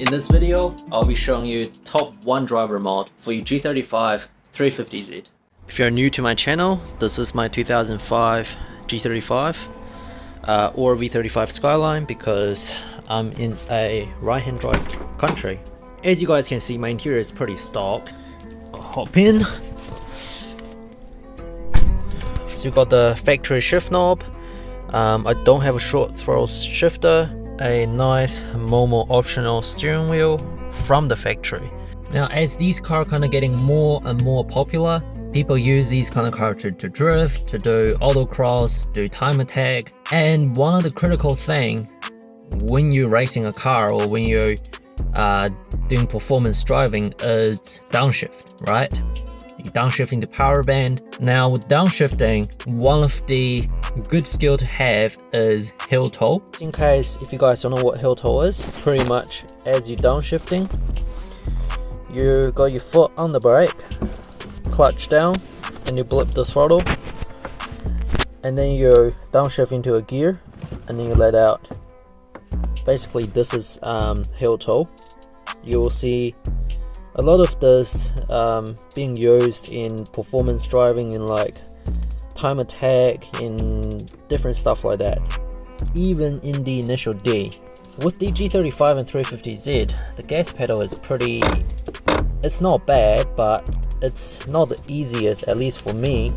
In this video, I'll be showing you top 1 driver mod for your G35 350Z. If you're new to my channel, this is my 2005 G35 or V35 Skyline because I'm in a right-hand drive country. As you guys can see, my interior is pretty stock. I'll hop in. Still got the factory shift knob. I don't have a short throttle shifter. A nice Momo optional steering wheel from the factory. Now as these cars kind of getting more and more popular, people use these kind of cars to drift, to do autocross, do time attack. And one of the critical thing when you're racing a car or when you're doing performance driving is downshift, right? You downshifting the power band. Now with downshifting, one of the good skill to have is heel toe. In case if you guys don't know what heel toe is, pretty much as you're downshifting, you got your foot on the brake, clutch down, and you blip the throttle, and then you downshift into a gear, and then you let out. Basically this is heel toe. You will see a lot of this being used in performance driving, in like time attack, in different stuff like that. Even in the initial day. With the G35 and 350Z, the gas pedal is pretty, it's not bad, but it's not the easiest, at least for me,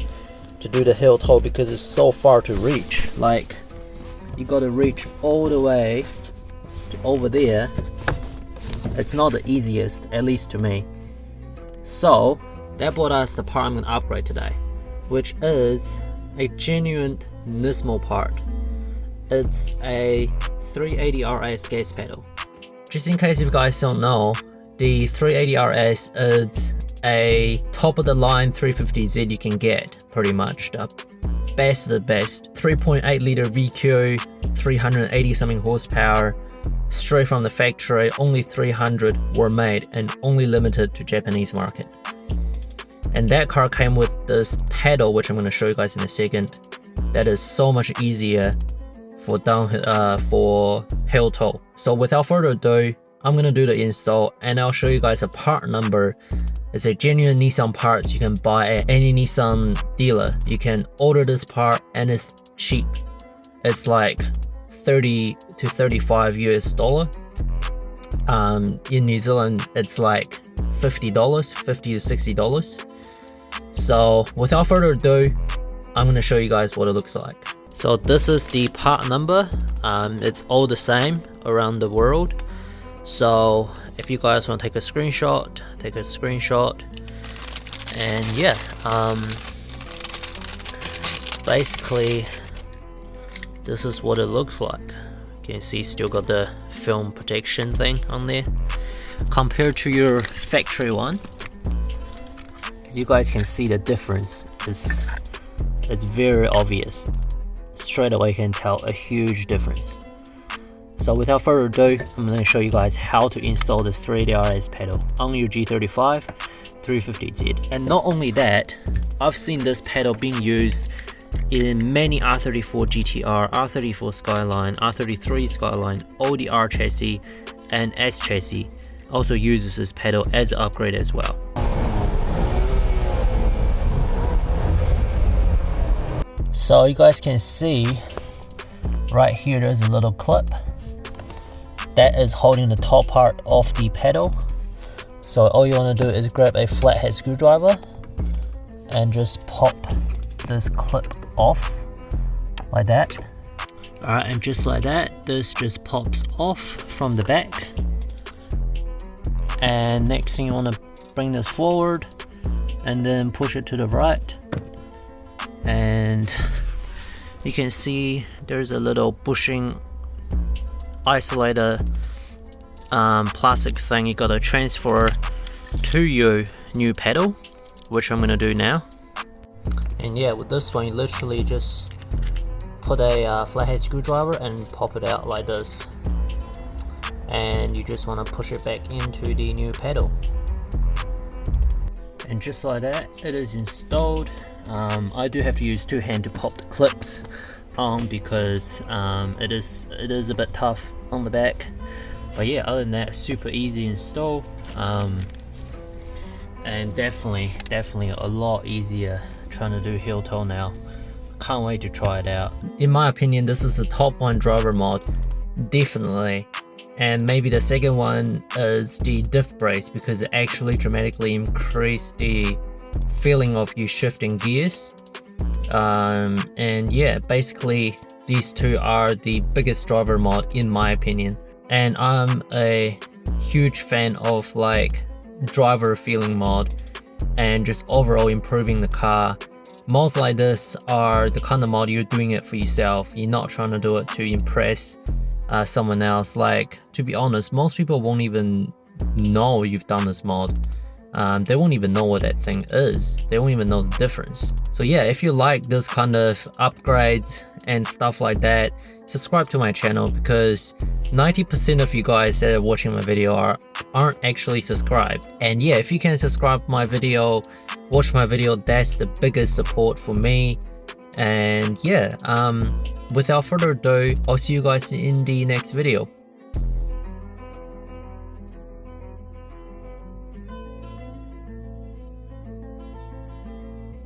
to do the heel toe because it's so far to reach. Like, you gotta reach all the way to over there. It's not the easiest, at least to me. So that brought us the part I'm going to upgrade today, which is a genuine Nismo part. It's a 380RS gas pedal. Just in case you guys don't know, the 380RS is a top of the line 350Z you can get, pretty much the best of the best. 3.8 liter VQ, 380 something horsepower, straight from the factory. Only 300 were made and only limited to Japanese market. And that car came with this pedal, which I'm going to show you guys in a second, that is so much easier for heel toe. So without further ado, I'm going to do the install and I'll show you guys a part number. It's a genuine Nissan parts you can buy at any Nissan dealer. You can order this part and it's cheap. It's like 30 to 35 US dollar. In New Zealand it's like $50, $50 to $60. So without further ado, I'm going to show you guys what it looks like. So this is the part number. It's all the same around the world. So if you guys want to take a screenshot, take a screenshot. And yeah, basically this is what it looks like. You can see still got the film protection thing on there. Compared to your factory one, as you guys can see, the difference is very obvious. Straight away you can tell a huge difference. So without further ado, I'm going to show you guys how to install this 380RS pedal on your G35 350Z. And not only that, I've seen this pedal being used in many R34 GTR, R34 Skyline, R33 Skyline, all the R chassis and S chassis also uses this pedal as an upgrade as well. So you guys can see right here there's a little clip that is holding the top part of the pedal. So all you want to do is grab a flathead screwdriver and just pop this clip off like that. Alright, and just like that, this just pops off from the back. And next thing, you want to bring this forward and then push it to the right, and you can see there's a little bushing isolator plastic thing you gotta transfer to your new pedal, which I'm gonna do now. And yeah, with this one you literally just put a flathead screwdriver and pop it out like this, and you just want to push it back into the new pedal, and just like that it is installed. I do have to use two hands to pop the clips on because it is a bit tough on the back, But yeah, other than that, super easy install, and definitely a lot easier trying to do heel toe now. Can't wait to try it out. In my opinion, this is the top one driver mod, definitely. And maybe the second one is the diff brakes, because it actually dramatically increased the feeling of you shifting gears. And yeah, basically these two are the biggest driver mod in my opinion. And I'm a huge fan of like driver feeling mod and just overall improving the car. Mods like this are the kind of mod you're doing it for yourself. You're not trying to do it to impress someone else. Like, to be honest, most people won't even know you've done this mod. They won't even know what that thing is. They won't even know the difference. So yeah, if you like this kind of upgrades and stuff like that, subscribe to my channel, because 90% of you guys that are watching my video aren't actually subscribed. And yeah, if you can subscribe my video, watch my video, that's the biggest support for me. And yeah, without further ado, I'll see you guys in the next video.